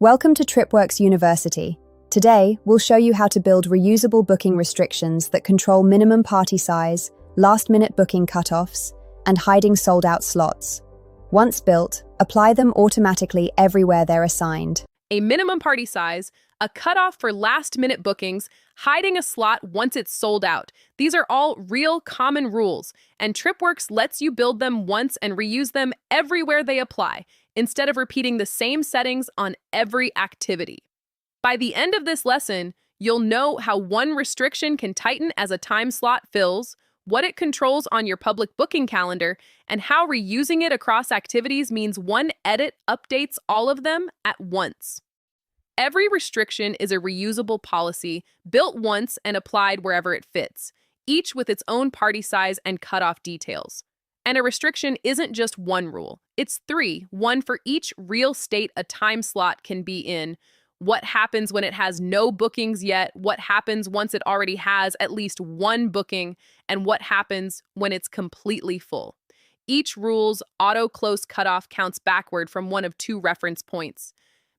Welcome to TripWorks University. Today, we'll show you how to build reusable booking restrictions that control minimum party size, last-minute booking cutoffs, and hiding sold-out slots. Once built, apply them automatically everywhere they're assigned. A minimum party size, a cutoff for last-minute bookings, hiding a slot once it's sold out. These are all real common rules, and TripWorks lets you build them once and reuse them everywhere they apply, instead of repeating the same settings on every activity. By the end of this lesson, you'll know how one restriction can tighten as a time slot fills, what it controls on your public booking calendar, and how reusing it across activities means one edit updates all of them at once. Every restriction is a reusable policy, built once and applied wherever it fits, each with its own party size and cutoff details. And a restriction isn't just one rule, it's three, one for each real state a time slot can be in, what happens when it has no bookings yet, what happens once it already has at least one booking, and what happens when it's completely full. Each rule's auto-close cutoff counts backward from one of two reference points.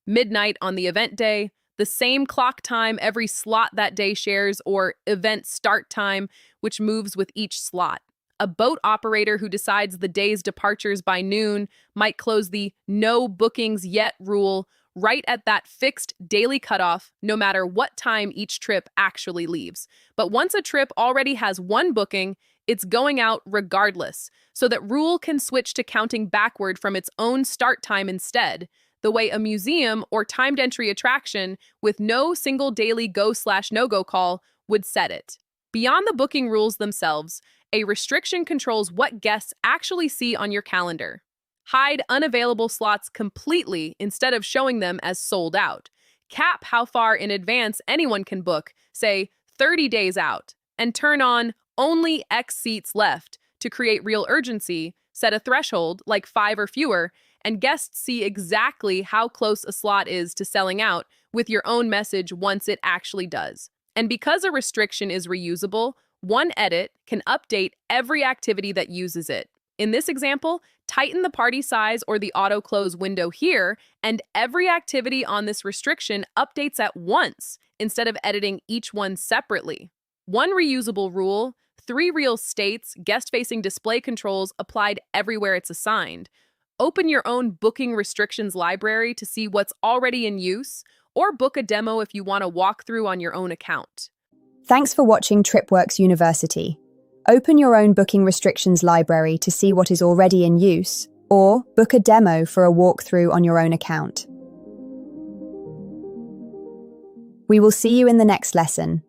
Midnight on the event day, the same clock time every slot that day shares, or event start time, which moves with each slot. A boat operator who decides the day's departures by noon might close the no bookings yet rule right at that fixed daily cutoff, no matter what time each trip actually leaves. But once a trip already has one booking, it's going out regardless, so that rule can switch to counting backward from its own start time instead, the way a museum or timed entry attraction with no single daily go/no-go call would set it. Beyond the booking rules themselves, a restriction controls what guests actually see on your calendar. Hide unavailable slots completely instead of showing them as sold out. Cap how far in advance anyone can book, say 30 days out, and turn on only X seats left to create real urgency. Set a threshold, like 5 or fewer, and guests see exactly how close a slot is to selling out with your own message once it actually does. And because a restriction is reusable, one edit can update every activity that uses it. In this example, tighten the party size or the auto-close window here, and every activity on this restriction updates at once instead of editing each one separately. One reusable rule, 3 real states, guest-facing display controls applied everywhere it's assigned. Open your own booking restrictions library to see what's already in use, or book a demo if you want to walk through on your own account. Thanks for watching TripWorks University. Open your own booking restrictions library to see what is already in use, or book a demo for a walkthrough on your own account. We will see you in the next lesson.